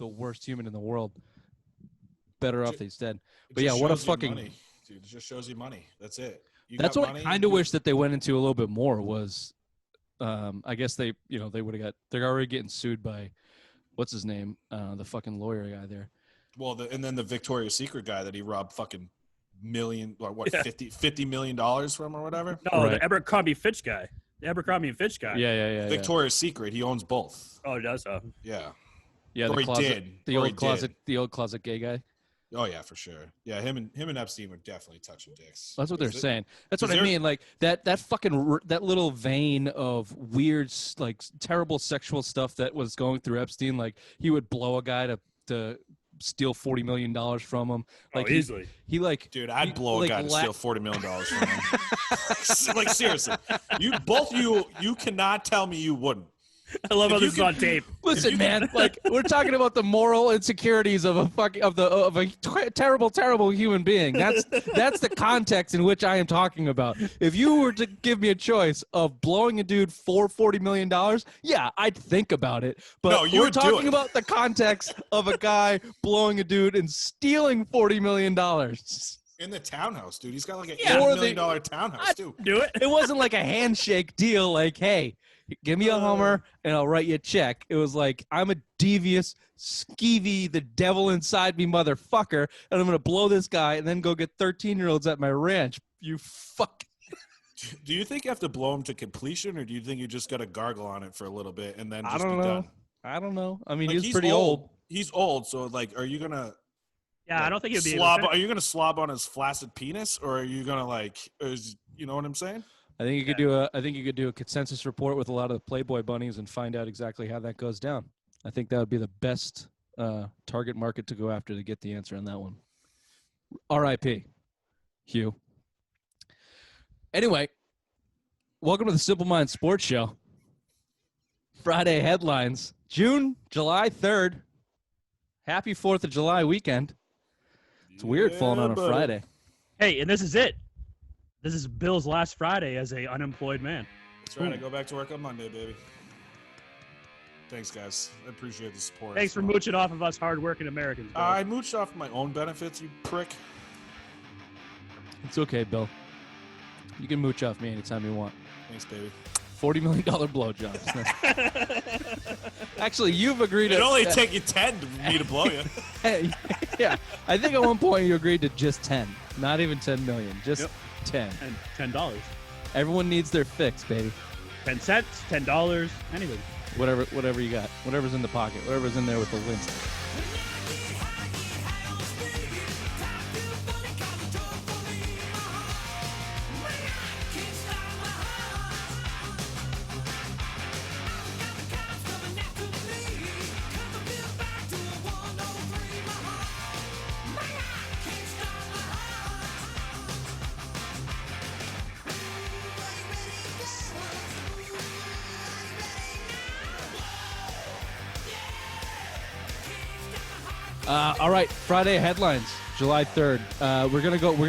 the worst human in the world. Better off he's dead. But It yeah, just what a shows you fucking. money, dude. It just shows you money. That's it. That's what I kind of wish that they went into a little bit more was. I guess they would have got. They're already getting sued by, what's his name? The fucking lawyer guy there. Well, and then the Victoria's Secret guy that he robbed fucking $50 million from or whatever. No, Right. the Abercrombie Fitch guy. The Abercrombie and Fitch guy. Yeah. Victoria's Secret. He owns both. Oh, he does. Yeah. Yeah, Or the he closet, did. the Or old he closet, did. the old closet gay guy. Oh yeah, for sure. Yeah, him and Epstein were definitely touching dicks. That's what they're saying. That's what I they're- mean. Like that that little vein of weird, like terrible sexual stuff that was going through Epstein. Like he would blow a guy to steal $40 million from him. Like easily. He like, Dude, I'd blow a guy to steal $40 million from him. Like seriously, you cannot tell me you wouldn't. I love how If you this is on tape. Listen, man. Like we're talking about the moral insecurities of a terrible human being. That's the context in which I am talking about. If you were to give me a choice of blowing a dude for $40 million, yeah, I'd think about it. But No, you we're would do talking it. about the context of a guy blowing a dude and stealing $40 million. In the townhouse, dude. He's got like an Yeah. $8 million townhouse too. Do it. It wasn't like a handshake deal. Like, hey, give me a Hummer and I'll write you a check. It was like, I'm a devious, skeevy, the devil inside me motherfucker, and I'm going to blow this guy and then go get 13-year-olds at my ranch. You fuck. Do you think you have to blow him to completion, or do you think you just got to gargle on it for a little bit and then just I don't be know. done? I don't know. I mean, Like, he's pretty old. He's old, so like, are you gonna? Yeah, I don't think it'd be slob. Are you gonna slob on his flaccid penis, or are you gonna like? You know what I'm saying? I think you could do a consensus report with a lot of the Playboy bunnies and find out exactly how that goes down. I think that would be the best target market to go after to get the answer on that one. R.I.P. Hugh. Anyway, welcome to the Simple Mind Sports Show. Friday headlines. July 3rd. Happy 4th of July weekend. It's weird falling on a Friday. Hey, and this is it. This is Bill's last Friday as a unemployed man. That's right. I go back to work on Monday, baby. Thanks, guys. I appreciate the support. Thanks for mooching off of us hardworking Americans. Bill. I mooched off my own benefits, you prick. It's okay, Bill. You can mooch off me anytime you want. Thanks, baby. $40 million blowjobs. Actually, you've agreed. It'd only take you 10 for me to blow you. Hey, yeah, I think at one point you agreed to just 10, not even 10 million, just 10. And $10. Everyone needs their fix, baby. 10 cents, $10, anything. Whatever you got, whatever's in the pocket, whatever's in there with the lint. All right, Friday headlines, July 3rd. We're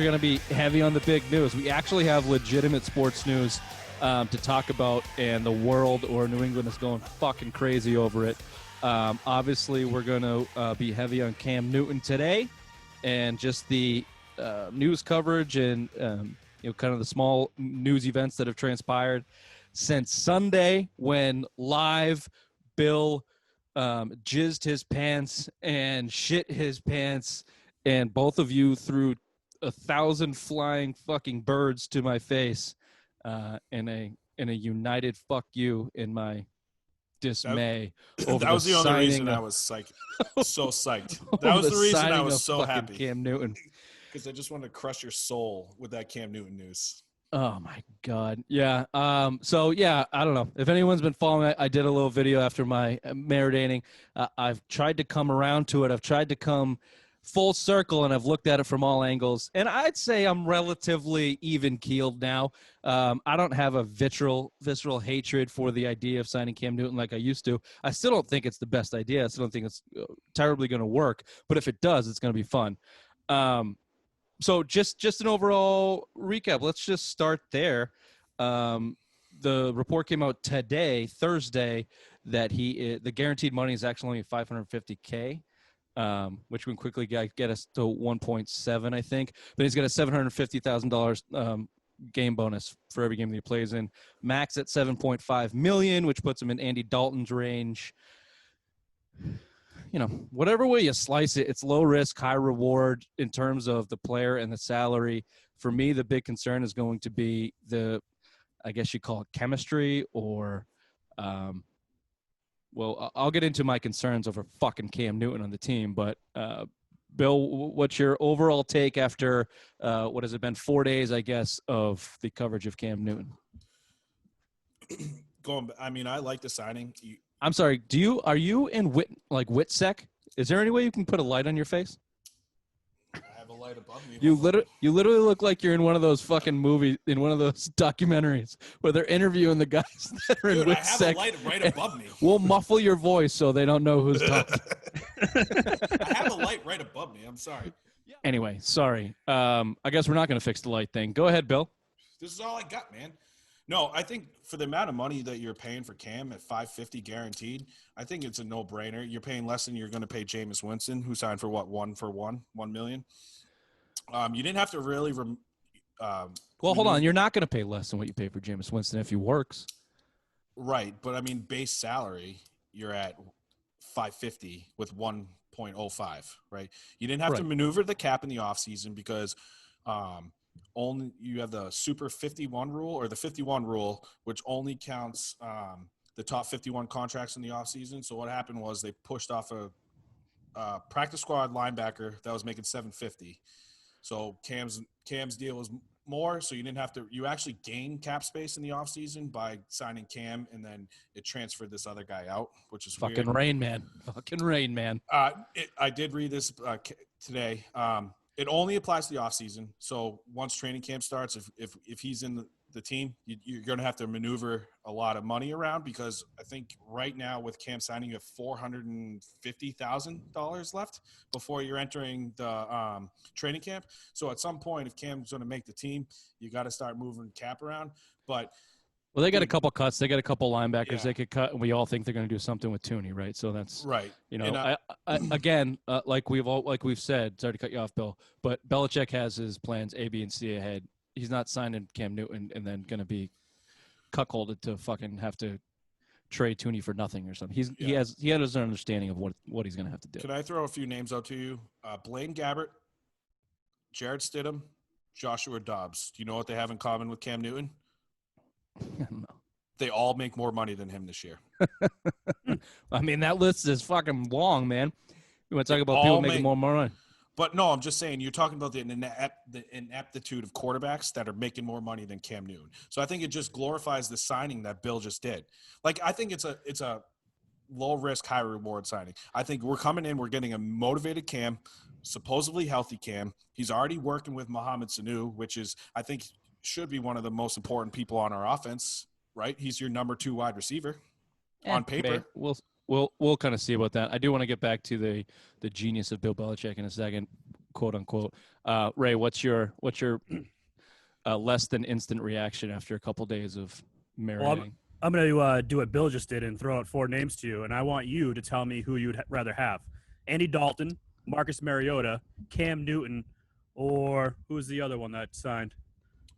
gonna be heavy on the big news. We actually have legitimate sports news to talk about, and the world or New England is going fucking crazy over it. Obviously, we're gonna be heavy on Cam Newton today, and just the news coverage and kind of the small news events that have transpired since Sunday when live Bill jizzed his pants and shit his pants, and both of you threw 1,000 flying fucking birds to my face in a united fuck you in my dismay. That was the only reason I was so psyched. That was the reason I was so happy. Cam Newton. Because I just wanted to crush your soul with that Cam Newton news. Oh my God. Yeah. So yeah, I don't know if anyone's been following. I did a little video after my marinating. I've tried to come around to it. I've tried to come full circle, and I've looked at it from all angles. And I'd say I'm relatively even keeled now. I don't have a visceral hatred for the idea of signing Cam Newton like I used to. I still don't think it's the best idea. I still don't think it's terribly going to work. But if it does, it's going to be fun. So just an overall recap. Let's just start there. The report came out today, Thursday, that the guaranteed money is actually only $550K, which would quickly get us to 1.7, I think. But he's got a $750,000 game bonus for every game that he plays in. Max at $7.5 million, which puts him in Andy Dalton's range. You know, whatever way you slice it, it's low risk, high reward in terms of the player and the salary. For me, the big concern is going to be I guess you call it chemistry, or, well, I'll get into my concerns over fucking Cam Newton on the team. But, Bill, what's your overall take after, what has it been, 4 days, I guess, of the coverage of Cam Newton? I like the signing. I'm sorry. Are you in WITSEC? Is there any way you can put a light on your face? I have a light above me. You literally look like you're in one of those fucking movies, in one of those documentaries where they're interviewing the guys that are in WITSEC. I have a light right above me. We'll muffle your voice so they don't know who's talking. I have a light right above me. I'm sorry. Anyway, sorry. I guess we're not going to fix the light thing. Go ahead, Bill. This is all I got, man. No, I think for the amount of money that you're paying for Cam at $550 guaranteed, I think it's a no-brainer. You're paying less than you're going to pay Jameis Winston, who signed for what, $1 million. You didn't have to really. Well, hold on. You're not going to pay less than what you pay for Jameis Winston if he works. Right, but I mean, base salary, you're at $550 with 1.05. Right, you didn't have to maneuver the cap in the offseason because. Only you have the Super 51 rule or the 51 rule, which only counts the top 51 contracts in the offseason. So what happened was they pushed off a practice squad linebacker that was making $750. So Cam's deal was more, so you didn't have to. You actually gained cap space in the offseason by signing Cam, and then it transferred this other guy out, which is fucking weird. Rain Man. Fucking Rain Man. I did read this today. It only applies to the offseason. So once training camp starts, if he's in the team, you're going to have to maneuver a lot of money around because I think right now with Cam signing, you have $450,000 left before you're entering the training camp. So at some point, if Cam's going to make the team, you got to start moving cap around. But well, they got a couple cuts. They got a couple linebackers they could cut, and we all think they're going to do something with Tooney, right? So that's right. You know, again, like we've said. Sorry to cut you off, Bill, but Belichick has his plans A, B, and C ahead. He's not signing Cam Newton and then going to be cuckolded to fucking have to trade Tooney for nothing or something. He has an understanding of what he's going to have to do. Can I throw a few names out to you? Blaine Gabbert, Jared Stidham, Joshua Dobbs. Do you know what they have in common with Cam Newton? No. They all make more money than him this year. I mean, that list is fucking long, man. You want to talk about people making more money? But no, I'm just saying you're talking about the ineptitude of quarterbacks that are making more money than Cam Newton. So I think it just glorifies the signing that Bill just did. Like I think it's a low risk, high reward signing. I think we're coming in, we're getting a motivated Cam, supposedly healthy Cam. He's already working with Mohamed Sanu, which is I think should be one of the most important people on our offense, right? He's your number 2 wide receiver on paper. We'll kind of see about that. I do want to get back to the genius of Bill Belichick in a second, quote unquote. Ray, what's your less than instant reaction after a couple days of marinating? Well, I'm going to do what Bill just did and throw out 4 names to you, and I want you to tell me who you'd rather have: Andy Dalton, Marcus Mariota, Cam Newton, or who's the other one that signed?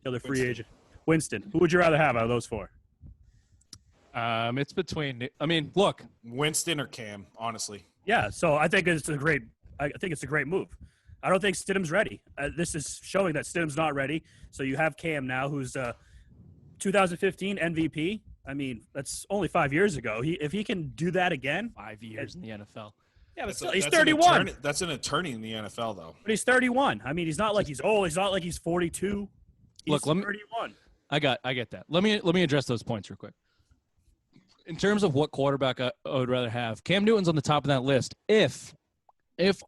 The other free agent, Winston. Who would you rather have out of those 4? It's between. I mean, look, Winston or Cam, honestly. Yeah, so I think it's a great move. I don't think Stidham's ready. This is showing that Stidham's not ready. So you have Cam now, who's 2015 MVP. I mean, that's only 5 years ago. If he can do that again, 5 years in the NFL. Yeah, but he's 31. That's an attorney in the NFL, though. But he's 31. I mean, he's not like he's old. He's not like he's 42. He's 31. I get that. Let me address those points real quick. In terms of what quarterback I would rather have, Cam Newton's on the top of that list. If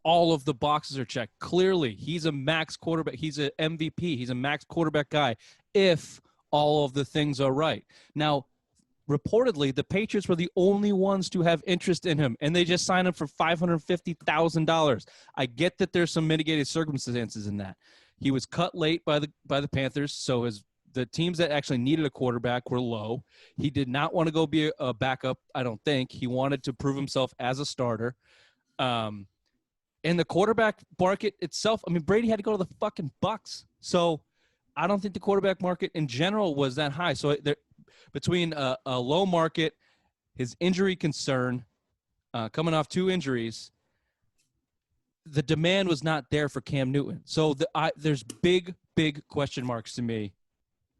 all of the boxes are checked, clearly he's a max quarterback. He's an MVP. He's a max quarterback guy. If all of the things are right. Now, reportedly, the Patriots were the only ones to have interest in him, and they just signed him for $550,000. I get that there's some mitigated circumstances in that. He was cut late by the Panthers, so the teams that actually needed a quarterback were low. He did not want to go be a backup, I don't think. He wanted to prove himself as a starter. And the quarterback market itself, I mean, Brady had to go to the fucking Bucks. So I don't think the quarterback market in general was that high. So between a low market, his injury concern, coming off 2 injuries, the demand was not there for Cam Newton. So there's big question marks to me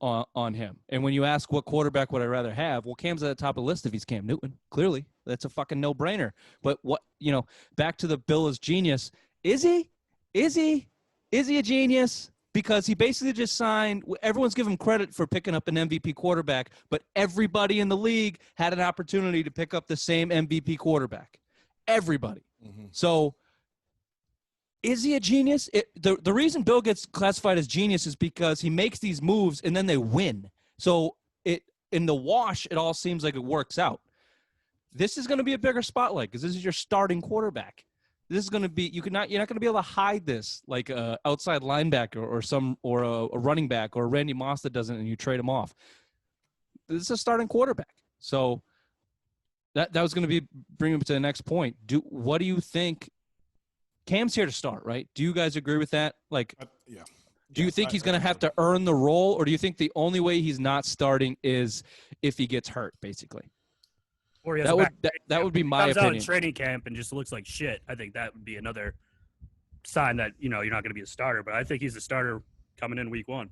on him. And when you ask what quarterback would I rather have, well, Cam's at the top of the list if he's Cam Newton. Clearly, that's a fucking no-brainer. But back to the Bill is genius. Is he? Is he a genius? Because he basically just signed – everyone's giving him credit for picking up an MVP quarterback, but everybody in the league had an opportunity to pick up the same MVP quarterback. Everybody. Mm-hmm. So is he a genius? The reason Bill gets classified as genius is because he makes these moves and then they win. So in the wash, it all seems like it works out. This is going to be a bigger spotlight because this is your starting quarterback. This is going to be you're not going to be able to hide this like a outside linebacker or a running back or Randy Moss that doesn't, and you trade him off. This is a starting quarterback. So that was going to be bringing him to the next point. What do you think? Cam's here to start, right? Do you guys agree with that? Like, yeah. Do you think he's going to have to earn the role, or do you think the only way he's not starting is if he gets hurt, basically? Or he has that would be my opinion. Comes out in training camp and just looks like shit. I think that would be another sign that you're not going to be a starter. But I think he's a starter coming in week 1.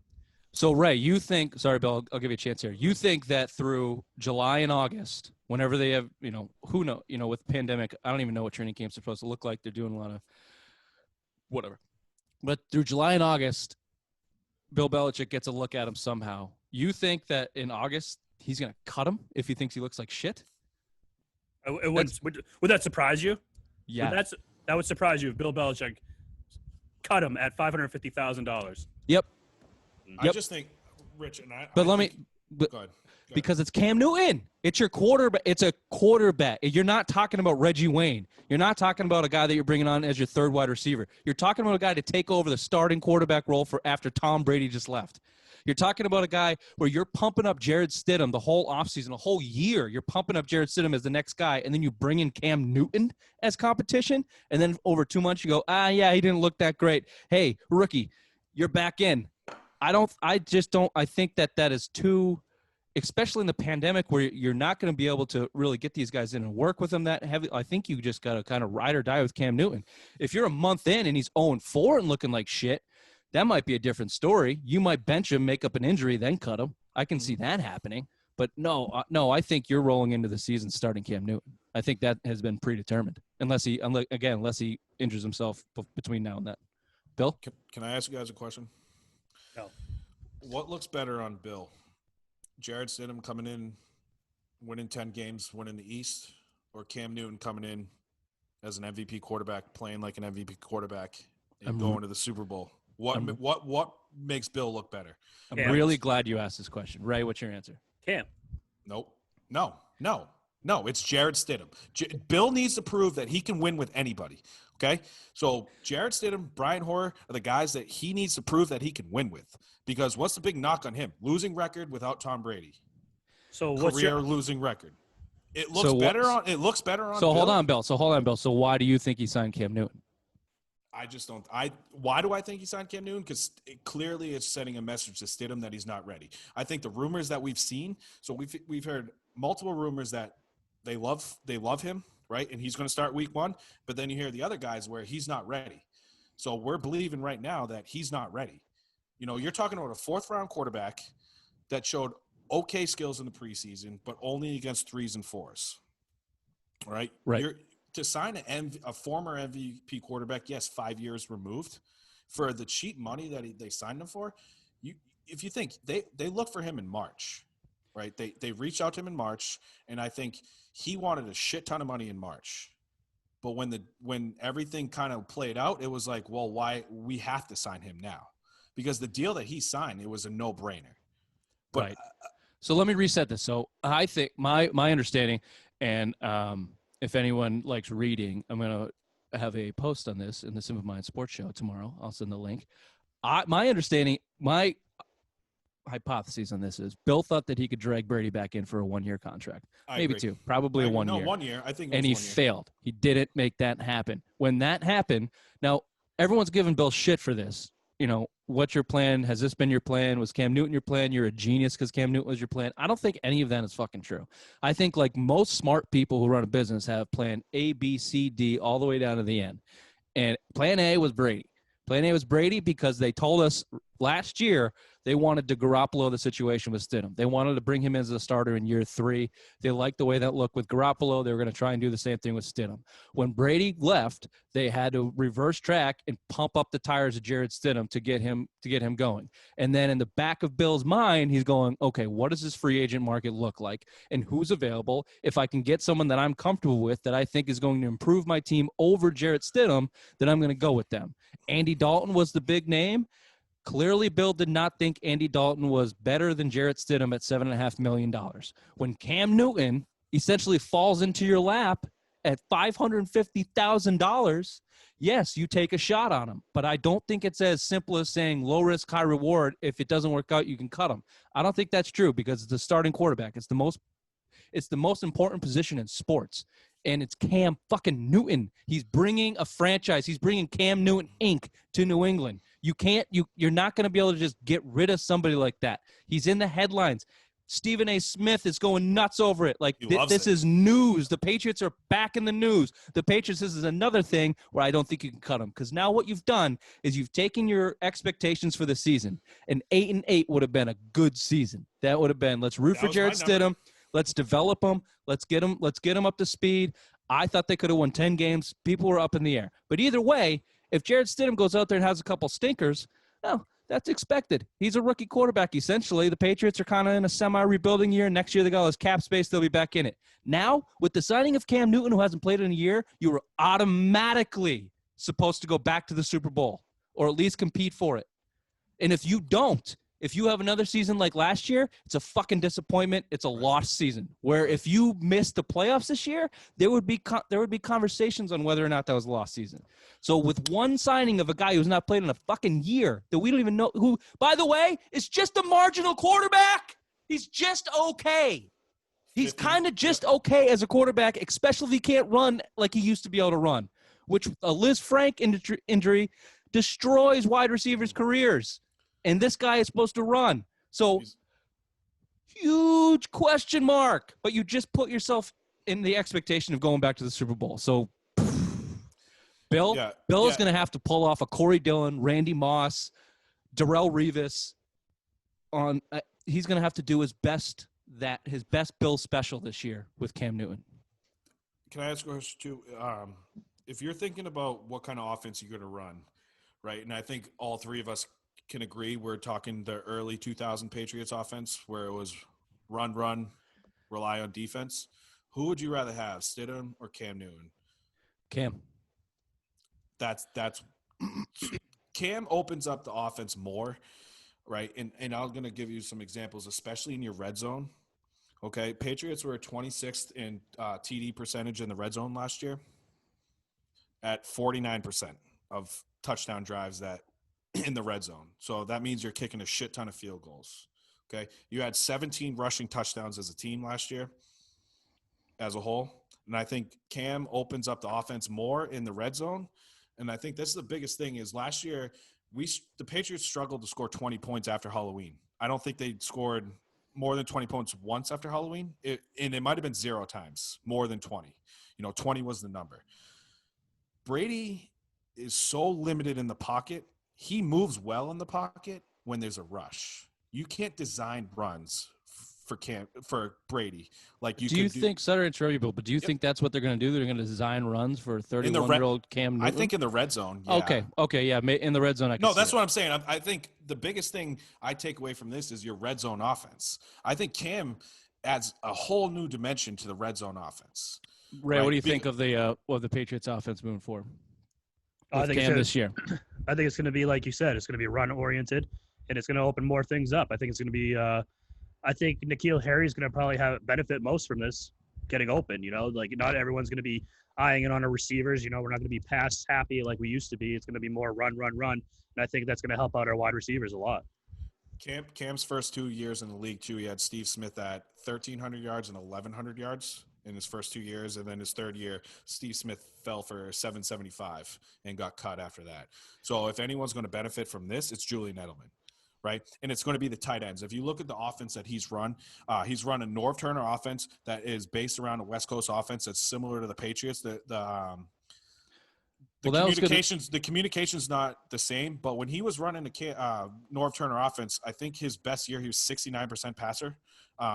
So Ray, you think? Sorry, Bill, I'll give you a chance here. You think that through July and August, whenever they have, who knows, with the pandemic, I don't even know what training camps are supposed to look like. They're doing a lot of whatever. But through July and August, Bill Belichick gets a look at him somehow. You think that in August he's going to cut him if he thinks he looks like shit? Would that surprise you? Yeah. That would surprise you if Bill Belichick cut him at $550,000. Yep. I just think, Rich, and I. But go ahead. Because it's Cam Newton. It's your quarterback. It's a quarterback. You're not talking about Reggie Wayne. You're not talking about a guy that you're bringing on as your third wide receiver. You're talking about a guy to take over the starting quarterback role for after Tom Brady just left. You're talking about a guy where you're pumping up Jared Stidham the whole offseason, a whole year. You're pumping up Jared Stidham as the next guy, and then you bring in Cam Newton as competition, and then over 2 months you go, yeah, he didn't look that great. Hey, rookie, you're back in. I think that is too, especially in the pandemic where you're not going to be able to really get these guys in and work with them that heavy. I think you just got to kind of ride or die with Cam Newton. If you're a month in and he's 0-4 and looking like shit, that might be a different story. You might bench him, make up an injury, then cut him. I can see that happening. But no, I think you're rolling into the season starting Cam Newton. I think that has been predetermined, unless he injures himself between now and then. Bill? Can I ask you guys a question? No. What looks better on Bill? Jared Stidham coming in, winning 10 games, winning the East, or Cam Newton coming in as an MVP quarterback, playing like an MVP quarterback, and going to the Super Bowl? What makes Bill look better? I'm really glad you asked this question. Ray, what's your answer? Cam. Nope. No, it's Jared Stidham. Bill needs to prove that he can win with anybody. Okay? So Jared Stidham, Brian Hoyer are the guys that he needs to prove that he can win with. Because what's the big knock on him? Losing record without Tom Brady. So what's your losing record? It looks better on So Bill. hold on, Bill. So why do you think he signed Cam Newton? I just don't. Why do I think he signed Cam Newton? Because clearly it's sending a message to Stidham that he's not ready. I think the rumors that we've seen. So we've heard multiple rumors that they love him, right? And he's going to start week 1. But then you hear the other guys where he's not ready. So we're believing right now that he's not ready. You're talking about a 4th-round quarterback that showed okay skills in the preseason, but only against 3s and 4s. Right. To sign a former MVP quarterback, yes, 5 years removed, for the cheap money that they signed him for, if you think they look for him in March, right? They reached out to him in March, and I think he wanted a shit ton of money in March. But when everything kind of played out, it was like, well, why we have to sign him now? Because the deal that he signed, it was a no-brainer. But, right. So let me reset this. So I think my understanding, and if anyone likes reading, I'm going to have a post on this in the Sim of Mind Sports Show tomorrow. I'll send the link. My understanding, hypotheses on this is Bill thought that he could drag Brady back in for a 1-year contract, maybe agree. 2, probably a 1 year. No, 1 year. I think. And he failed. He didn't make that happen. When that happened, now everyone's giving Bill shit for this. What's your plan? Has this been your plan? Was Cam Newton your plan? You're a genius because Cam Newton was your plan. I don't think any of that is fucking true. I think like most smart people who run a business have plan A, B, C, D all the way down to the end. And plan A was Brady. Plan A was Brady because they told us last year they wanted to Garoppolo the situation with Stidham. They wanted to bring him in as a starter in year 3. They liked the way that looked with Garoppolo. They were going to try and do the same thing with Stidham. When Brady left, they had to reverse track and pump up the tires of Jared Stidham to get him going. And then in the back of Bill's mind, he's going, okay, what does this free agent market look like and who's available? If I can get someone that I'm comfortable with that I think is going to improve my team over Jared Stidham, then I'm going to go with them. Andy Dalton was the big name. Clearly, Bill did not think Andy Dalton was better than Jarrett Stidham at $7.5 million. When Cam Newton essentially falls into your lap at $550,000, yes, you take a shot on him. But I don't think it's as simple as saying low risk, high reward. If it doesn't work out, you can cut him. I don't think that's true because it's the starting quarterback. It's the most important position in sports. And it's Cam fucking Newton. He's bringing a franchise. He's bringing Cam Newton Inc. to New England. You're not going to be able to just get rid of somebody like that. He's in the headlines. Stephen A. Smith is going nuts over it. Like this is news. The Patriots are back in the news. The Patriots, this is another thing where I don't think you can cut them. Because now what you've done is you've taken your expectations for the season. An 8-8 would have been a good season. That would have been, let's root for Jared Stidham. Let's develop them. Let's get them up to speed. I thought they could have won 10 games. People were up in the air. But either way, if Jared Stidham goes out there and has a couple stinkers, no, that's expected. He's a rookie quarterback, essentially. The Patriots are kind of in a semi-rebuilding year. Next year, they got all this cap space. They'll be back in it. Now, with the signing of Cam Newton, who hasn't played in a year, you were automatically supposed to go back to the Super Bowl or at least compete for it. And if you don't, if you have another season like last year, it's a fucking disappointment. It's a lost season. Where if you missed the playoffs this year, there would be conversations on whether or not that was a lost season. So with one signing of a guy who's not played in a fucking year that we don't even know who, by the way, is just a marginal quarterback. He's just okay. He's kind of just okay as a quarterback, especially if he can't run like he used to be able to run, which a Liz Frank injury destroys wide receivers' careers. And this guy is supposed to run. So, huge question mark. But you just put yourself in the expectation of going back to the Super Bowl. So, Bill is going to have to pull off a Corey Dillon, Randy Moss, Darrelle Revis. He's going to have to do his best Bill special this year with Cam Newton. Can I ask a question too? If you're thinking about what kind of offense you're going to run, right? And I think all three of us can agree we're talking the early 2000 Patriots offense where it was run, rely on defense. Who would you rather have, Stidham or Cam Newton? Cam. That's Cam opens up the offense more, right? And I'm going to give you some examples, especially in your red zone. Okay, Patriots were 26th in TD percentage in the red zone last year at 49% of touchdown drives that in the red zone. So that means you're kicking a shit ton of field goals. Okay. You had 17 rushing touchdowns as a team last year as a whole. And I think Cam opens up the offense more in the red zone. And I think this is the biggest thing is last year, the Patriots struggled to score 20 points after Halloween. I don't think they scored more than 20 points once after Halloween. And it might've been 0 times more than 20, 20 was the number. Brady is so limited in the pocket. He moves well in the pocket when there's a rush. You can't design runs for Brady like you. Do you think? Sorry to interrupt you, Bill, but do you think that's what they're going to do? They're going to design runs for 31-year-old Cam Newton? I think in the red zone. Yeah. Okay, yeah, in the red zone. That's what I'm saying. I think the biggest thing I take away from this is your red zone offense. I think Cam adds a whole new dimension to the red zone offense. Ray, what do you think of the Patriots offense moving forward? I think Cam this year. I think it's going to be, like you said, it's going to be run-oriented, and it's going to open more things up. I think it's going to be I think N'Keal Harry is going to probably benefit most from this getting open, Like, not everyone's going to be eyeing it on our receivers. We're not going to be pass-happy like we used to be. It's going to be more run. And I think that's going to help out our wide receivers a lot. Cam's first 2 years in the league, too, he had Steve Smith at 1,300 yards and 1,100 yards in his first 2 years. And then his third year, Steve Smith fell for 775 and got cut after that. So if anyone's going to benefit from this, it's Julian Edelman, right? And it's going to be the tight ends. If you look at the offense that he's run a Norv Turner offense that is based around a West Coast offense that's similar to the Patriots. The communication's not the same, but when he was running the Norv Turner offense, I think his best year he was 69% passer,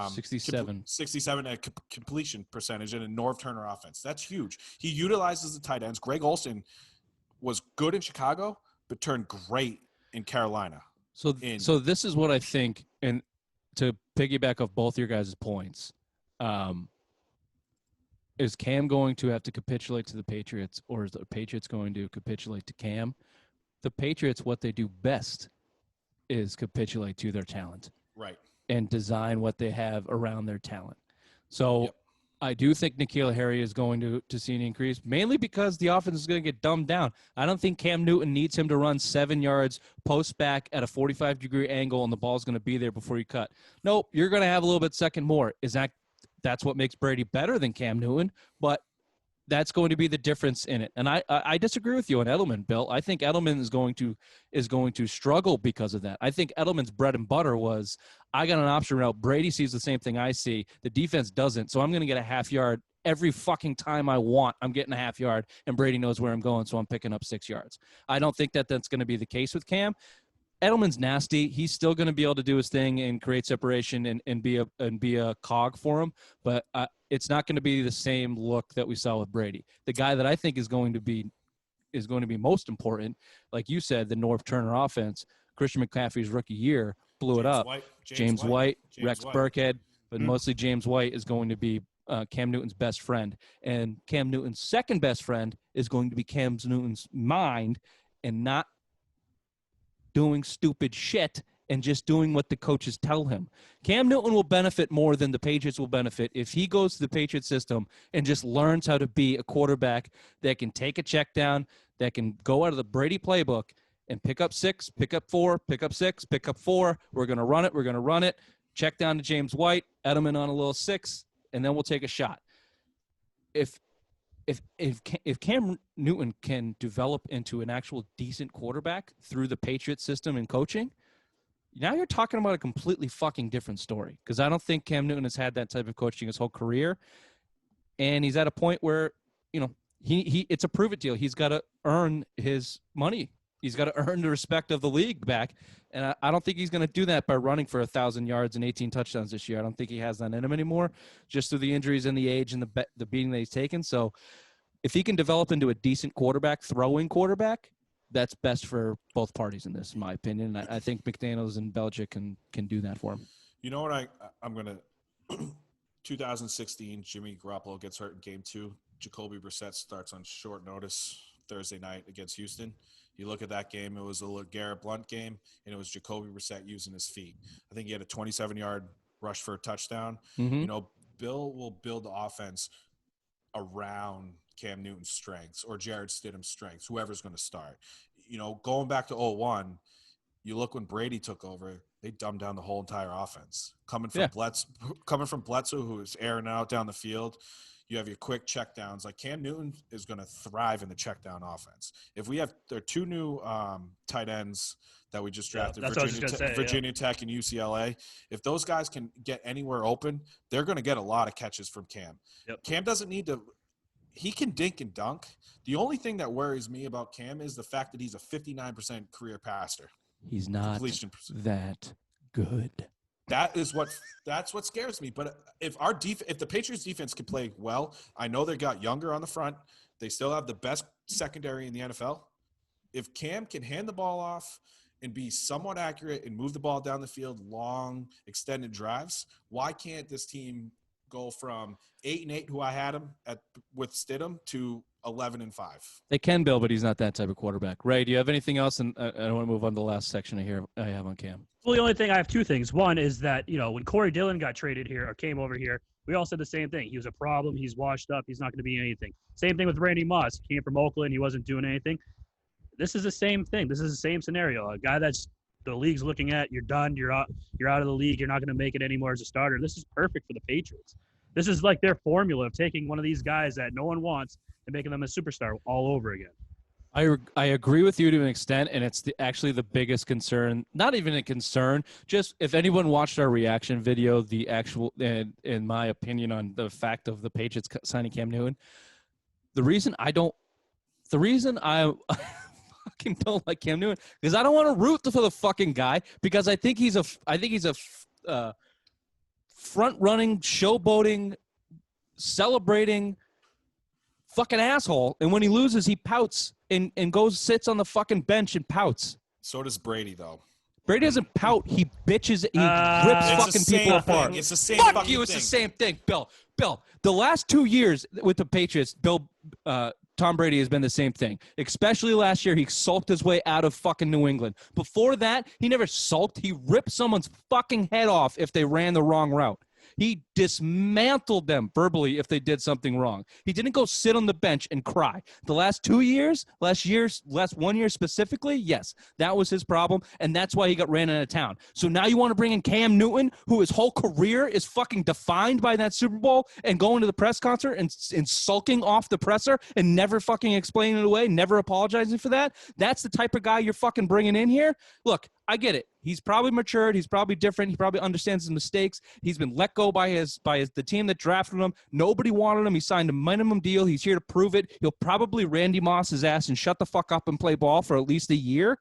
67 at completion percentage in a Norv Turner offense. That's huge. He utilizes the tight ends. Greg Olsen was good in Chicago, but turned great in Carolina. So this is what I think, and to piggyback off both your guys' points. Is Cam going to have to capitulate to the Patriots, or is the Patriots going to capitulate to Cam? The Patriots, what they do best is capitulate to their talent. Right. And design what they have around their talent. So Yep. I do think N'Keal Harry is going to see an increase, mainly because the offense is going to get dumbed down. I don't think Cam Newton needs him to run 7 yards, post back at a 45-degree angle, and the ball's going to be there before you cut. Nope, you're going to have a little bit second more. That's what makes Brady better than Cam Newton, but that's going to be the difference in it. And I disagree with you on Edelman, Bill. I think Edelman is going to struggle because of that. I think Edelman's bread and butter was, I got an option route. Brady sees the same thing I see. The defense doesn't, so I'm going to get a half yard every fucking time I want. I'm getting a half yard, and Brady knows where I'm going, so I'm picking up 6 yards. I don't think that's going to be the case with Cam. Edelman's nasty. He's still going to be able to do his thing and create separation and be a cog for him, but it's not going to be the same look that we saw with Brady. The guy that I think is going to be most important, like you said, the Norv Turner offense. Christian McCaffrey's rookie year blew it up. James White, Rex Burkhead, but mostly James White is going to be Cam Newton's best friend, and Cam Newton's second best friend is going to be Cam Newton's mind, and not doing stupid shit and just doing what the coaches tell him. Cam Newton will benefit more than the Patriots will benefit if he goes to the Patriots system and just learns how to be a quarterback that can take a check down, that can go out of the Brady playbook and pick up 6, pick up 4, pick up 6, pick up 4. We're going to run it. Check down to James White, Edelman on a little 6, and then we'll take a shot. If Cam Newton can develop into an actual decent quarterback through the Patriots system and coaching, now you're talking about a completely fucking different story, because I don't think Cam Newton has had that type of coaching his whole career, and he's at a point where, he it's a prove it deal. He's got to earn his money. He's got to earn the respect of the league back, and I don't think he's going to do that by running for 1,000 yards and 18 touchdowns this year. I don't think he has that in him anymore, just through the injuries and the age and the beating that he's taken. So if he can develop into a decent quarterback, throwing quarterback, that's best for both parties in this, in my opinion. And I think McDaniels and Belichick can do that for him. You know what I'm going to – 2016, Jimmy Garoppolo gets hurt in game 2. Jacoby Brissett starts on short notice Thursday night against Houston. You look at that game, it was a LeGarrette Blount game, and it was Jacoby Brissett using his feet. I think he had a 27-yard rush for a touchdown. Mm-hmm. Bill will build the offense around Cam Newton's strengths or Jared Stidham's strengths, whoever's going to start. Going back to 2001, you look when Brady took over, they dumbed down the whole entire offense. Coming from Bledsoe, who is airing out down the field, you have your quick checkdowns. Like, Cam Newton is going to thrive in the checkdown offense. If there are 2 new tight ends that we just drafted, Virginia Tech and UCLA. If those guys can get anywhere open, they're going to get a lot of catches from Cam. Yep. Cam doesn't need to – he can dink and dunk. The only thing that worries me about Cam is the fact that he's a 59% career passer. He's not that good. That's what scares me. But if the Patriots defense can play well, I know they got younger on the front. They still have the best secondary in the NFL. If Cam can hand the ball off and be somewhat accurate and move the ball down the field, long extended drives, why can't this team go from 8-8, who I had him with Stidham, to 11-5? They can, Bill, but he's not that type of quarterback. Ray, do you have anything else? And I don't want to move on to the last section I have on Cam. Well, the only thing, I have 2 things. One is that, when Corey Dillon got traded here or came over here, we all said the same thing. He was a problem. He's washed up. He's not going to be anything. Same thing with Randy Moss. He came from Oakland. He wasn't doing anything. This is the same thing. This is the same scenario. A guy that's the league's looking at, you're done, you're out of the league, you're not going to make it anymore as a starter. This is perfect for the Patriots. This is like their formula of taking one of these guys that no one wants and making them a superstar all over again. I agree with you to an extent, and it's actually the biggest concern. Not even a concern. Just if anyone watched our reaction video, the actual, in my opinion, on the fact of the Patriots signing Cam Newton, the reason I fucking don't like Cam Newton because I don't want to root for the fucking guy because I think he's a front running, showboating, celebrating fucking asshole, and when he loses, he pouts and sits on the fucking bench and pouts. So does Brady, though. Brady doesn't pout. He bitches. He rips fucking people apart. It's the same Fuck fucking you. It's thing. the same thing, Bill. The last 2 years with the Patriots, Tom Brady has been the same thing. Especially last year, he sulked his way out of fucking New England. Before that, he never sulked. He ripped someone's fucking head off if they ran the wrong route. He dismantled them verbally if they did something wrong. He didn't go sit on the bench and cry. The last 2 years, last 1 year specifically, yes, that was his problem, and that's why he got ran out of town. So now you want to bring in Cam Newton, who his whole career is fucking defined by that Super Bowl, and going to the press concert and sulking off the presser and never fucking explaining it away, never apologizing for that? That's the type of guy you're fucking bringing in here? Look, I get it. He's probably matured. He's probably different. He probably understands his mistakes. He's been let go by the team that drafted him. Nobody wanted him. He signed a minimum deal. He's here to prove it. He'll probably Randy Moss his ass and shut the fuck up and play ball for at least a year.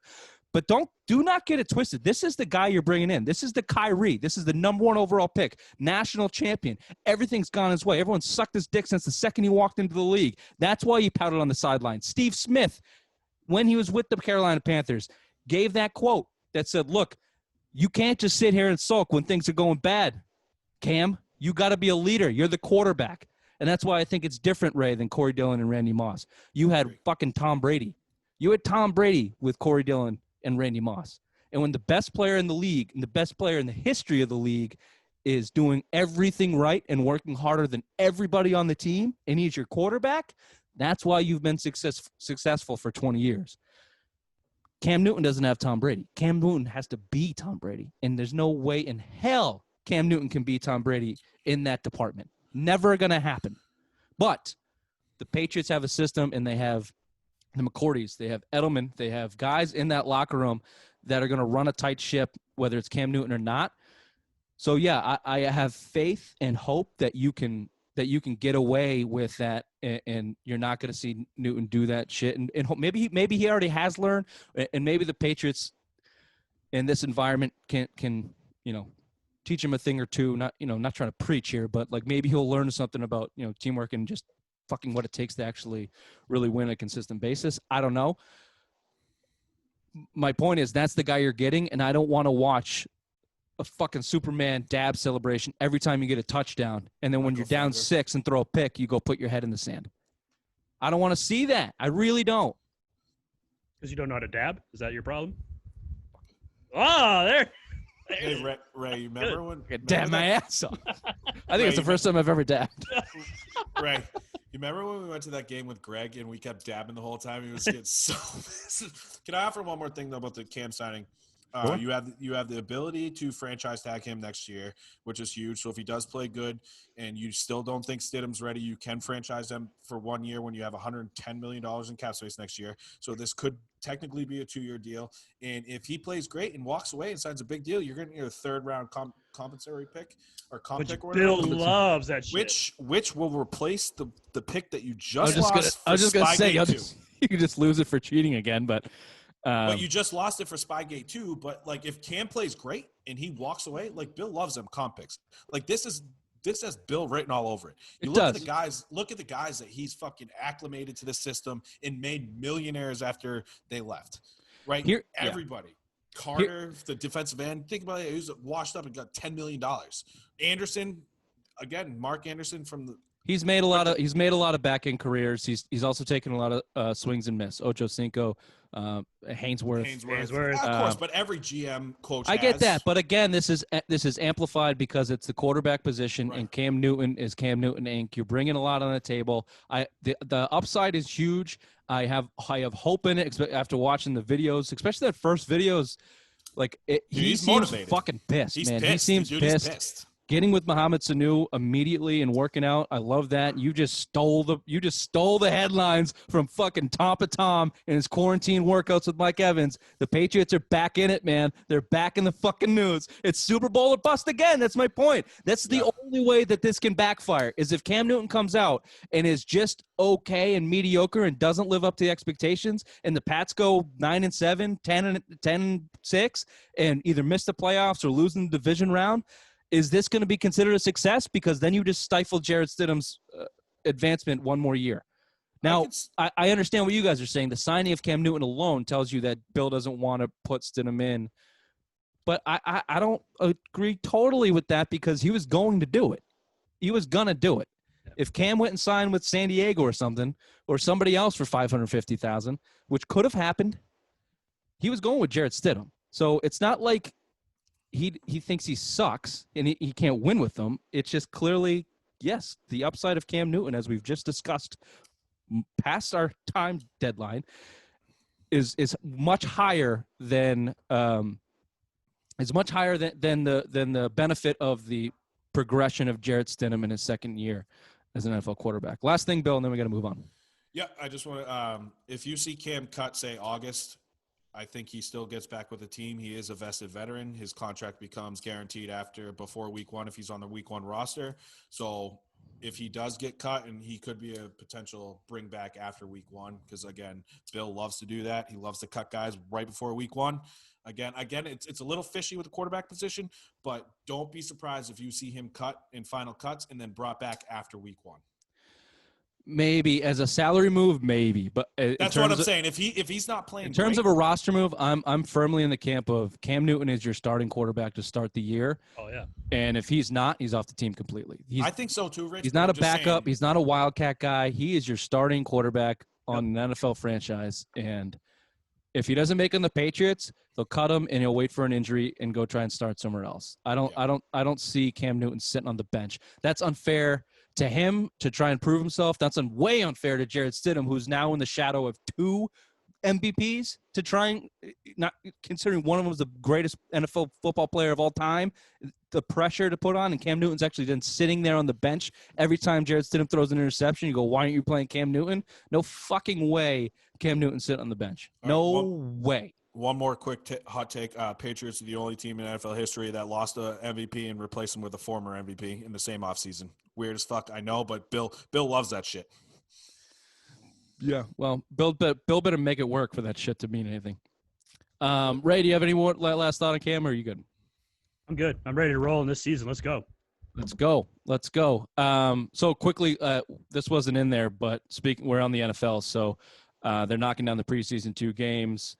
But do not get it twisted. This is the guy you're bringing in. This is the Kyrie. This is the number 1 overall pick, national champion. Everything's gone his way. Everyone sucked his dick since the second he walked into the league. That's why he pouted on the sideline. Steve Smith, when he was with the Carolina Panthers, gave that quote that said, look, you can't just sit here and sulk when things are going bad, Cam. You got to be a leader. You're the quarterback. And that's why I think it's different, Ray, than Corey Dillon and Randy Moss. You had fucking Tom Brady. You had Tom Brady with Corey Dillon and Randy Moss. And when the best player in the league and the best player in the history of the league is doing everything right and working harder than everybody on the team, and he's your quarterback, that's why you've been successful for 20 years. Cam Newton doesn't have Tom Brady. Cam Newton has to be Tom Brady. And there's no way in hell Cam Newton can be Tom Brady in that department. Never going to happen. But the Patriots have a system, and they have the McCourtys. They have Edelman. They have guys in that locker room that are going to run a tight ship, whether it's Cam Newton or not. So, yeah, I have faith and hope that you can get away with that, and you're not going to see Newton do that shit. And maybe he already has learned, and maybe the Patriots in this environment can teach him a thing or two. Not trying to preach here, but like maybe he'll learn something about teamwork and just fucking what it takes to actually really win on a consistent basis. I don't know. My point is that's the guy you're getting, and I don't want to watch a fucking Superman dab celebration every time you get a touchdown, and then when you're down 6 and throw a pick, you go put your head in the sand. I don't want to see that. I really don't. Because you don't know how to dab? Is that your problem? Oh, there. Hey, Ray, you remember when? Dab my ass off. I think it's the first time I've ever dabbed. Ray, you remember when we went to that game with Greg and we kept dabbing the whole time? He was getting so Can I offer one more thing, though, about the Cam signing? You have the ability to franchise tag him next year, which is huge. So if he does play good and you still don't think Stidham's ready, you can franchise him for 1 year when you have $110 million in cap space next year. So this could technically be a 2-year deal. And if he plays great and walks away and signs a big deal, you're going to get a third-round compensatory pick or comp pick. Or Bill loves that shit. Which will replace the pick that you just lost. I was just going to say, you can just lose it for cheating again, but – but you just lost it for Spygate too. But like, if Cam plays great and he walks away, like Bill loves them comp picks. Like this has Bill written all over it. Look at the guys that he's fucking acclimated to the system and made millionaires after they left. Right? Everybody. Carter, the defensive end. Think about it. He was washed up and got $10 million. Anderson, again, Mark Anderson from the. He's made a lot of back end careers. He's also taken a lot of swings and miss. Ocho Cinco, Hainsworth. Of course, but every GM coach. I get that, but again, this is amplified because it's the quarterback position, and Cam Newton is Cam Newton Inc. You're bringing a lot on the table. The upside is huge. I have hope in it after watching the videos, especially that first video is Like Dude, he he's seems motivated. fucking pissed, He's man. pissed. He seems Dude, pissed. He's pissed. Getting with Mohamed Sanu immediately and working out. I love that. You just stole the headlines from fucking Tom Tom in his quarantine workouts with Mike Evans. The Patriots are back in it, man. They're back in the fucking news. It's Super Bowl or bust again. That's my point. That's the only way that this can backfire is if Cam Newton comes out and is just okay and mediocre and doesn't live up to the expectations, and the Pats go 9-7, 10-6, and either miss the playoffs or lose in the division round. Is this going to be considered a success? Because then you just stifle Jarrett Stidham's advancement one more year. Now, I understand what you guys are saying. The signing of Cam Newton alone tells you that Bill doesn't want to put Stidham in. But I don't agree totally with that because he was going to do it. He was going to do it. If Cam went and signed with San Diego or something, or somebody else for $550,000, which could have happened, he was going with Jarrett Stidham. So it's not like he thinks he sucks and he can't win with them. It's just clearly, yes, the upside of Cam Newton, as we've just discussed past our time deadline, is much higher than the benefit of the progression of Jarrett Stidham in his second year as an NFL quarterback. Last thing, Bill, and then we got to move on. Yeah, I just want to if you see Cam cut, say August, I think he still gets back with the team. He is a vested veteran. His contract becomes guaranteed before week one if he's on the week one roster. So if he does get cut, and he could be a potential bring back after week one, because again, Bill loves to do that. He loves to cut guys right before week one. Again, it's a little fishy with the quarterback position, but don't be surprised if you see him cut in final cuts and then brought back after week one. Maybe as a salary move, maybe, but that's what I'm saying. If he's not playing, in terms of a roster move, I'm firmly in the camp of Cam Newton is your starting quarterback to start the year. Oh yeah. And if he's not, he's off the team completely. I think so too, Rich. He's not a backup. He's not a wildcat guy. He is your starting quarterback on an NFL franchise. And if he doesn't make it on the Patriots, they'll cut him and he'll wait for an injury and go try and start somewhere else. I don't see Cam Newton sitting on the bench. That's unfair to him to try and prove himself. That's way unfair to Jarrett Stidham, who's now in the shadow of two MVPs, to try and, not considering one of them was the greatest NFL football player of all time, the pressure to put on, and Cam Newton's actually then sitting there on the bench every time Jarrett Stidham throws an interception. You go, why aren't you playing Cam Newton? No fucking way Cam Newton sit on the bench. No way. One more quick hot take. Patriots are the only team in NFL history that lost a MVP and replaced him with a former MVP in the same offseason. Weird as fuck, I know, but Bill loves that shit. Yeah, well, Bill better make it work for that shit to mean anything. Ray, do you have any more last thought on Cam, or are you good? I'm good. I'm ready to roll in this season. Let's go. Let's go. So quickly, this wasn't in there, but we're on the NFL, so they're knocking down the preseason 2 games.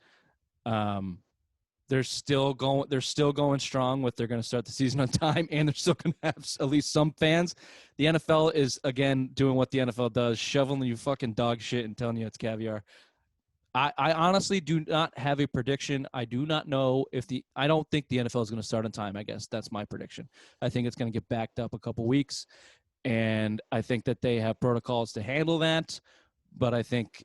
They're still going strong with they're going to start the season on time, and they're still going to have at least some fans. The NFL is, again, doing what the NFL does, shoveling you fucking dog shit and telling you it's caviar. I honestly do not have a prediction. I do not know I don't think the NFL is going to start on time, I guess. That's my prediction. I think it's going to get backed up a couple weeks, and I think that they have protocols to handle that, but I think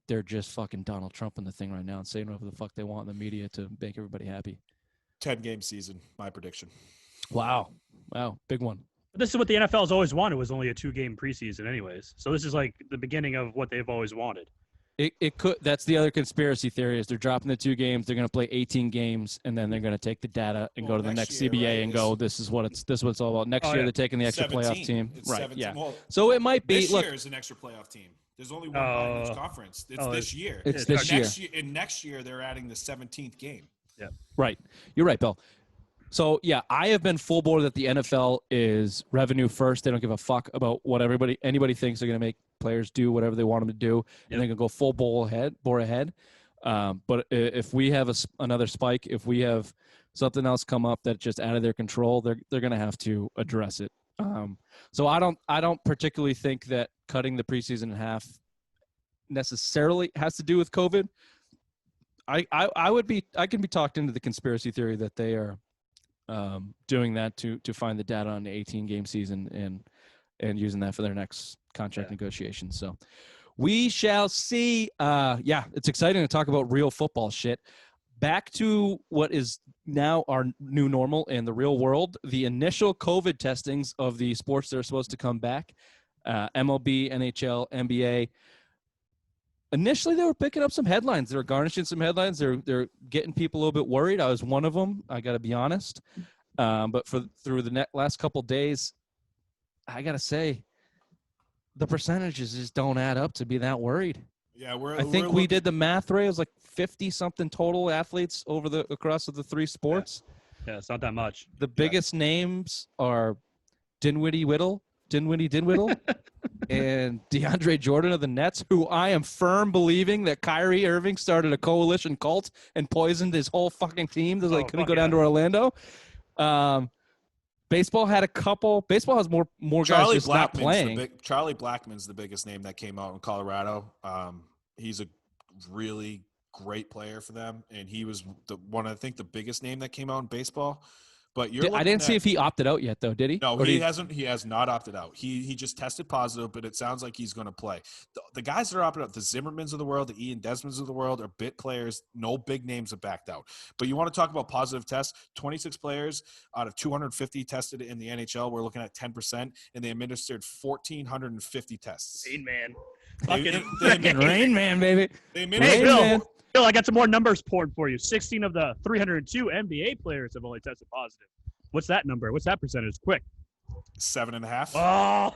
they're just fucking Donald Trump in the thing right now and saying whatever the fuck they want in the media to make everybody happy. 10-game season, my prediction. Wow, big one. But this is what the NFL's always wanted, was only a 2-game preseason anyways. So this is like the beginning of what they've always wanted. It could. That's the other conspiracy theory is they're dropping the 2 games. They're going to play 18 games, and then they're going to take the data and go to the next CBA, right, and go, this is what it's all about. Next year, they're taking the extra 17. playoff team. It's right, 17. yeah. Well, so it might be. This year is an extra playoff team. There's only one in each conference. It's this year. It's this year. And next year, they're adding the 17th game. Yeah. Right. You're right, Bill. So, yeah, I have been full bore that the NFL is revenue first. They don't give a fuck about what anybody thinks they're going to make players do whatever they want them to do, and they're going to go full bore ahead. But if we have another spike, if we have something else come up that's just out of their control, they're going to have to address it. So I don't particularly think that cutting the preseason in half necessarily has to do with COVID. I can be talked into the conspiracy theory that they are doing that to find the data on the 18-game season and using that for their next contract negotiations. So we shall see. It's exciting to talk about real football shit. back to what is now our new normal in the real world. The initial COVID testings of the sports that are supposed to come back, MLB, NHL, NBA. Initially, they were picking up some headlines. They were garnishing some headlines. They're getting people a little bit worried. I was one of them. I got to be honest. But through the last couple of days, I got to say, the percentages just don't add up to be that worried. Yeah, I think we did the math, Ray. It was like 50-something total athletes across the three sports. Yeah, it's not that much. The biggest names are Dinwiddie Dinwiddie, and DeAndre Jordan of the Nets, who I am firm believing that Kyrie Irving started a coalition cult and poisoned his whole fucking team so they couldn't go down to Orlando. Baseball had a couple. Baseball has more guys just not playing. Charlie Blackmon's the biggest name that came out in Colorado. He's a really great player for them, and he was I think the biggest name that came out in baseball. But I didn't see if he opted out yet, though. Did he? No, he hasn't. He has not opted out. He just tested positive, but it sounds like he's going to play. The guys that are opted out, the Zimmermans of the world, the Ian Desmonds of the world, are bit players. No big names have backed out. But you want to talk about positive tests? 26 players out of 250 tested in the NHL. We're looking at 10%, and they administered 1,450 tests. Rain Man. Rain Man, baby. Hey, Bill, I got some more numbers poured for you. 16 of the 302 NBA players have only tested positive. What's that number? What's that percentage? Quick. 7.5. Oh, I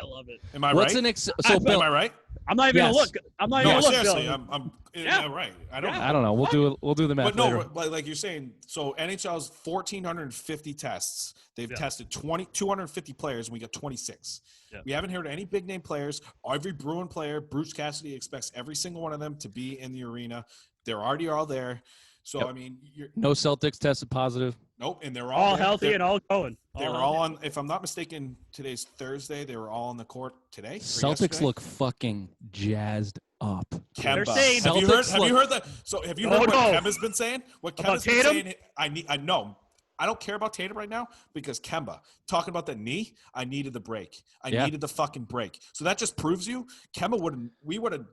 love it. Am I right? Am I right? I'm not even gonna look. I'm not even gonna look. Seriously, Bill. I'm right. I don't know. We'll do the math. But later. like you're saying, so NHL's 1,450 tests. They've tested 250 players, and we got 26. Yeah. We haven't heard any big name players. Every Bruin player, Bruce Cassidy, expects every single one of them to be in the arena. They're already all there. So I mean, no Celtics tested positive. Nope, and they're all healthy and all going. They were all on. If I'm not mistaken, today's Thursday. They were all on the court today. Celtics look fucking jazzed up. Kemba. Saying, have you heard that? So have you heard what Kemba's been saying? What Kemba's been saying? I know. I don't care about Tatum right now because Kemba talking about the knee. I needed the break. I needed the fucking break. So that just proves you we would have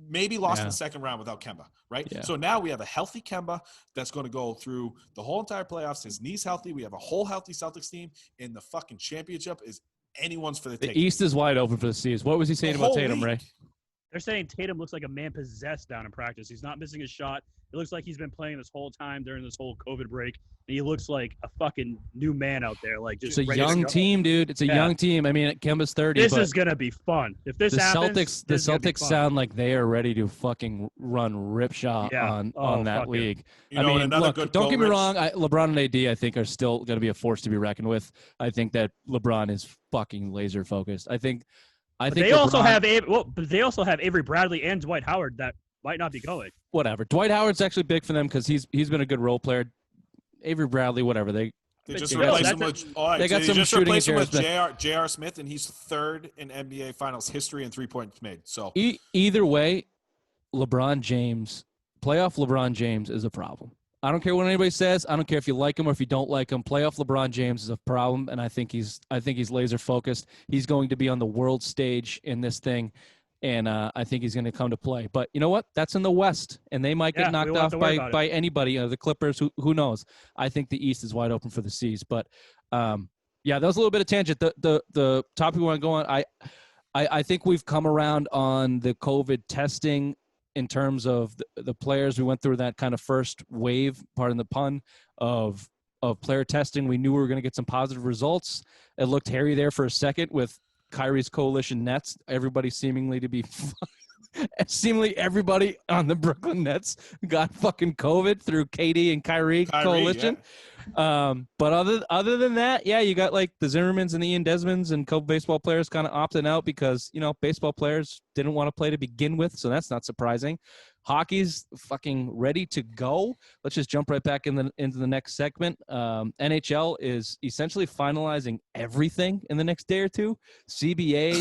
maybe lost in the second round without Kemba, right? Yeah. So now we have a healthy Kemba that's going to go through the whole entire playoffs. His knee's healthy. We have a whole healthy Celtics team, and the fucking championship is anyone's for the taking. The East is wide open for the C's. What was he saying about Tatum, Ray? They're saying Tatum looks like a man possessed down in practice. He's not missing a shot. It looks like he's been playing this whole time during this whole COVID break. And he looks like a fucking new man out there. Like just it's a young team, dude. It's a young team. I mean, Kemba's 30. This is gonna be fun. If this happens, the Celtics sound like they are ready to fucking run ripshot on that league. I mean, look, don't get me wrong. LeBron and AD, I think, are still going to be a force to be reckoned with. I think that LeBron is fucking laser focused. I think they also have Avery Bradley and Dwight Howard that might not be going. Whatever. Dwight Howard's actually big for them because he's been a good role player. Avery Bradley, whatever. They just replaced him with. They got some shooting with J.R. Smith, and he's third in NBA Finals history in 3 points made. So either way, LeBron James, playoff LeBron James is a problem. I don't care what anybody says. I don't care if you like him or if you don't like him. Playoff LeBron James is a problem, and I think he's laser focused. He's going to be on the world stage in this thing, and I think he's going to come to play. But you know what? That's in the West, and they might get knocked off by anybody. The Clippers, who knows? I think the East is wide open for the C's. But that was a little bit of tangent. The topic we want to go on. I think we've come around on the COVID testing in terms of the players. We went through that kind of first wave, pardon the pun, of player testing. We knew we were going to get some positive results. It looked hairy there for a second with Kyrie's coalition Nets. Everybody seemingly everybody on the Brooklyn Nets got fucking COVID through KD and Kyrie coalition. Yeah. But other than that, you got like the Zimmermans and the Ian Desmonds and baseball players kind of opting out because, baseball players didn't want to play to begin with. So that's not surprising. Hockey's fucking ready to go. Let's just jump right back into the next segment. NHL is essentially finalizing everything in the next day or two. CBAs.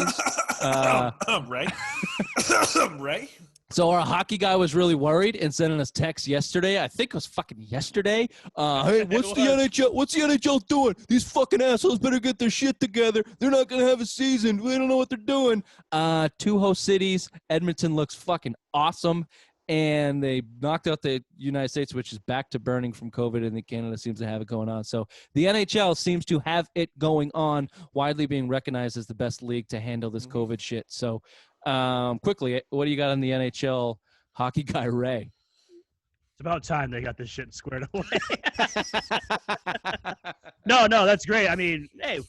Ray? So our hockey guy was really worried and sending us texts yesterday. I think it was fucking yesterday. Hey, what's the NHL doing? These fucking assholes better get their shit together. They're not going to have a season. We don't know what they're doing. Two host cities. Edmonton looks fucking awesome. and they knocked out the United States, which is back to burning from COVID, and Canada seems to have it going on. So the NHL seems to have it going on, widely being recognized as the best league to handle this COVID shit. So quickly, what do you got on the NHL hockey guy, Ray? It's about time they got this shit squared away. No, that's great. I mean, hey,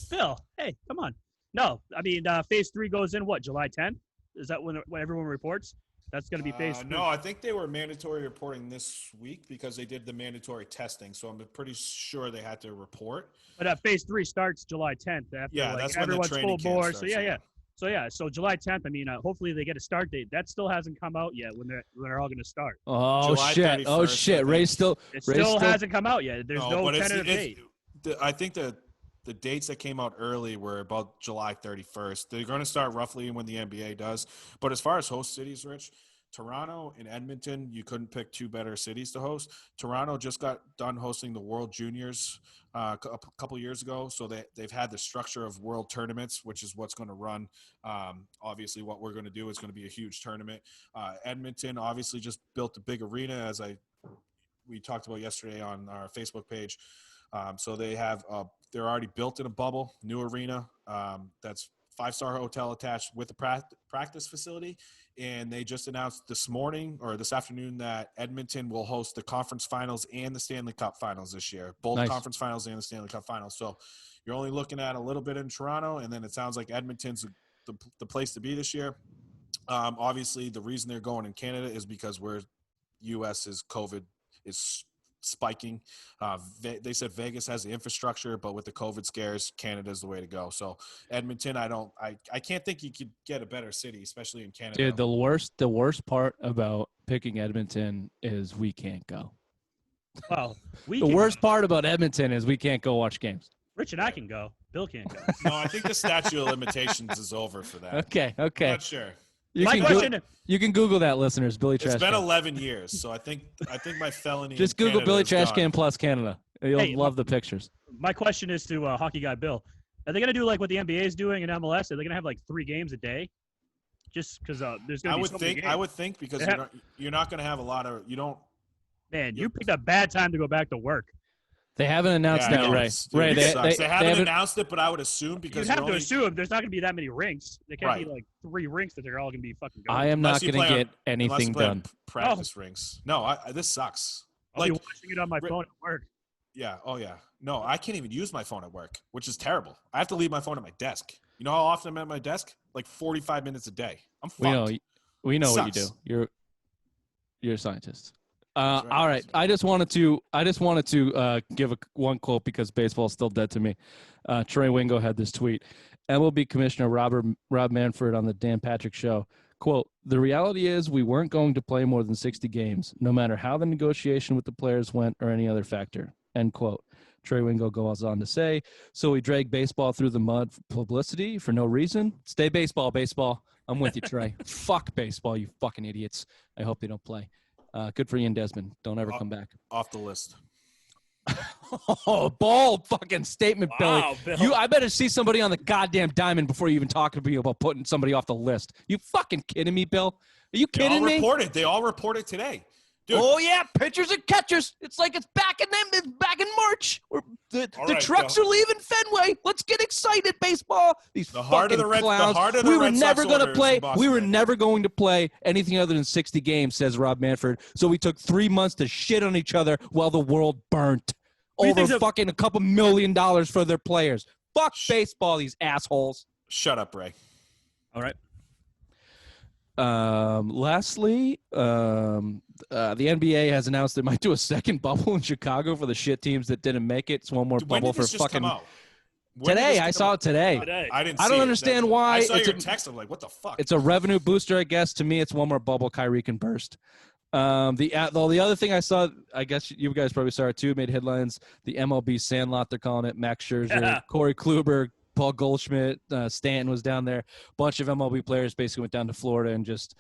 Phil, hey, come on. No, I mean, phase 3 goes in, July 10th? Is that when everyone reports? That's going to be phase 3. No, I think they were mandatory reporting this week because they did the mandatory testing. So I'm pretty sure they had to report. But phase 3 starts July 10th. After, that's when everyone's the training full board. starts, So July 10th. I mean, hopefully they get a start date. That still hasn't come out yet when they're all going to start. Oh July shit! 31st, Oh shit! Ray still hasn't come out yet. There's no tentative date. I think the dates that came out early were about July 31st. They're going to start roughly when the NBA does. But as far as host cities, Rich, Toronto and Edmonton, you couldn't pick two better cities to host. Toronto just got done hosting the World Juniors a couple years ago, so they've had the structure of world tournaments, which is what's going to run. Obviously, what we're going to do is going to be a huge tournament. Edmonton obviously just built a big arena, as we talked about yesterday on our Facebook page. So they're already built in a bubble, new arena that's 5-star hotel attached with a practice facility. And they just announced this afternoon that Edmonton will host the conference finals and the Stanley Cup finals this year, both Nice. conference finals and the Stanley Cup finals. So you're only looking at a little bit in Toronto, and then it sounds like Edmonton's the place to be this year. Obviously, the reason they're going in Canada is because U.S.'s COVID is spiking. They said Vegas has the infrastructure, but with the COVID scares, Canada is the way to go. So Edmonton, I can't think you could get a better city, especially in Canada. Dude, the worst part about picking Edmonton is we can't go. Well, the worst part about Edmonton is we can't go watch games. Rich and I can go. Bill can't go. No, I think the statute of limitations is over for that. Okay. I'm not sure. You can Google that, listeners. Billy Trash. It's been 11 years, so I think my felony. Just Google Canada Billy is Trash gone. Can plus Canada. You'll love the pictures. My question is to hockey guy Bill. Are they going to do like what the NBA is doing in MLS? Are they going to have like 3 games a day? Just because there's going to be so many games. I would think because you're not going to have a lot of – you don't – Man, you picked a bad time to go back to work. They haven't announced that, Ray. Ray, they haven't announced it, but I would assume because you'd have to assume there's not going to be that many rinks. There can't be like 3 rinks that they're all going to be fucking going. I am not going to get anything done. Practice rinks. No, this sucks. I'll be watching it on my phone at work. Yeah. Oh, yeah. No, I can't even use my phone at work, which is terrible. I have to leave my phone at my desk. You know how often I'm at my desk? Like 45 minutes a day. I'm fucked. We know what you do. You're a scientist. All right. I just wanted to give one quote because baseball is still dead to me. Trey Wingo had this tweet. MLB Commissioner Rob Manfred on the Dan Patrick Show. Quote, "The reality is we weren't going to play more than 60 games, no matter how the negotiation with the players went or any other factor." End quote. Trey Wingo goes on to say, "So we drag baseball through the mud for publicity for no reason? Stay baseball. I'm with you, Trey. Fuck baseball, you fucking idiots. I hope they don't play. Good for Ian Desmond. Don't ever come back." Off the list. Oh, bold fucking statement, Wow, Billy. Bill. I better see somebody on the goddamn diamond before you even talk to me about putting somebody off the list. You fucking kidding me, Bill? Are you kidding me? They all reported today. Dude. Oh yeah, pitchers and catchers. It's like it's back in March. The trucks are leaving Fenway. Let's get excited, baseball. These fucking clowns. We were never going to play. We were never going to play anything other than 60 games, says Rob Manfred. So we took 3 months to shit on each other while the world burnt over fucking a couple $1 million for their players. Fuck baseball, these assholes. Shut up, Ray. All right. Lastly, the NBA has announced they might do a second bubble in Chicago for the shit teams that didn't make it. It's one more bubble for fucking today. I saw it today. I didn't. I don't understand why. I saw your text. I'm like, what the fuck? It's a revenue booster, I guess. To me, it's one more bubble Kyrie can burst. The other thing I saw, I guess you guys probably saw it too, made headlines. The MLB Sandlot, they're calling it. Max Scherzer, Corey Kluber, Paul Goldschmidt, Stanton was down there. A bunch of MLB players basically went down to Florida and just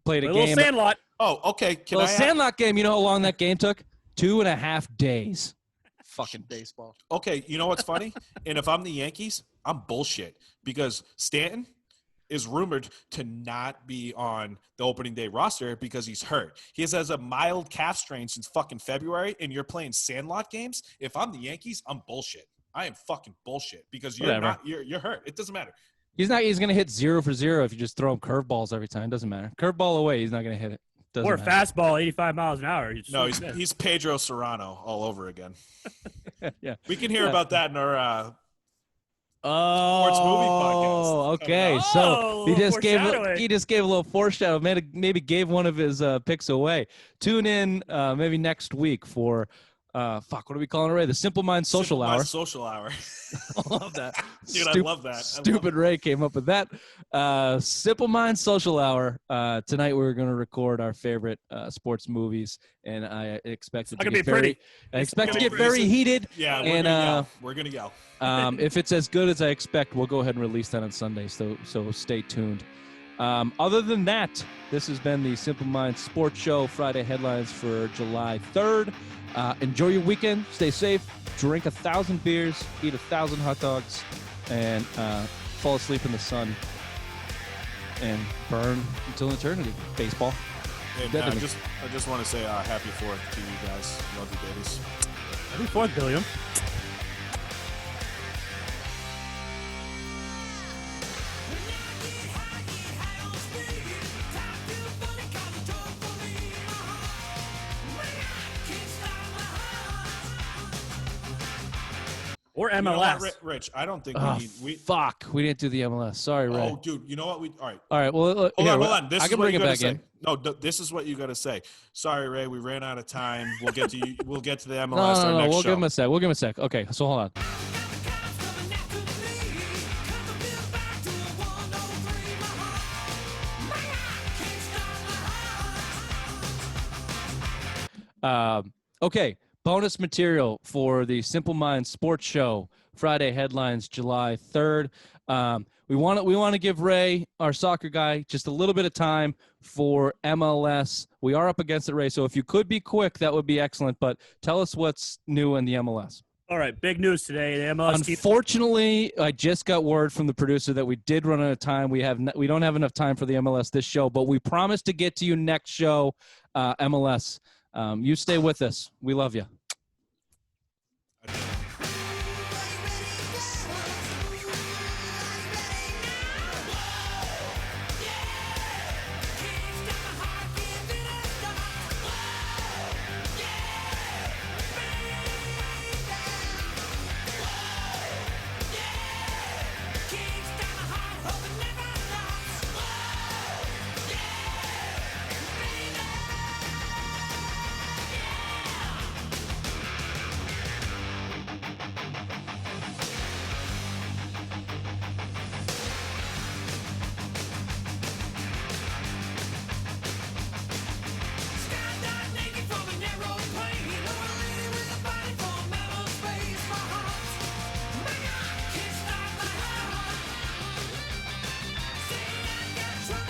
played a game. Little Sandlot. Oh, okay. Sandlot game, you know how long that game took? 2.5 days. Fucking baseball. Okay, you know what's funny? And if I'm the Yankees, I'm bullshit because Stanton, is rumored to not be on the opening day roster because he's hurt. He has a mild calf strain since fucking February, and you're playing sandlot games. If I'm the Yankees, I'm bullshit. I am fucking bullshit because you're hurt. It doesn't matter. He's going to hit 0 for 0 if you just throw him curveballs every time. Doesn't matter. Curveball away, he's not going to hit it. Doesn't Or matter. fastball, 85 miles an hour. He's Pedro Serrano all over again. Yeah. We can hear about that in our sports movie podcast. Okay. So he just gave a little foreshadow. Maybe gave one of his picks away. Tune in maybe next week for what are we calling it, Ray? The Simple Minds Social Hour. Social Hour. I love that. Dude, I love that. Stupid Ray came up with that. Simple Minds Social Hour. Tonight we're going to record our favorite sports movies, and I expect it to get very heated. Yeah, we're going to yell. If it's as good as I expect, we'll go ahead and release that on Sunday, so stay tuned. Other than that, this has been the Simple Minds Sports Show, Friday headlines for July 3rd. Enjoy your weekend. Stay safe. Drink 1,000 beers. Eat 1,000 hot dogs. And fall asleep in the sun. And burn until eternity. Baseball. And, I just want to say happy 4th to you guys. Love you, babies. Happy 4th, William. Or MLS. You know what, Rich, I don't think we need. Fuck. We didn't do the MLS. Sorry, Ray. Oh, dude. You know what? All right. All right. Well, hold on. This I is can what bring you it back say. in. No, this is what you got to say. Sorry, Ray. We ran out of time. We'll get to you. We'll get to the MLS. No. Next We'll show. give him a sec. Okay. So hold on. Okay, bonus material for the Simple Minds Sports Show, Friday headlines, July 3rd. We want to give Ray, our soccer guy, just a little bit of time for MLS. We are up against it, Ray, so if you could be quick, that would be excellent. But tell us what's new in the MLS. All right, big news today. The MLS Unfortunately, I just got word from the producer that we did run out of time. We don't have enough time for the MLS this show, but we promise to get to you next show, MLS. You stay with us. We love you.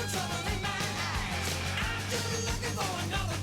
Trouble in my eyes. I'm just looking for another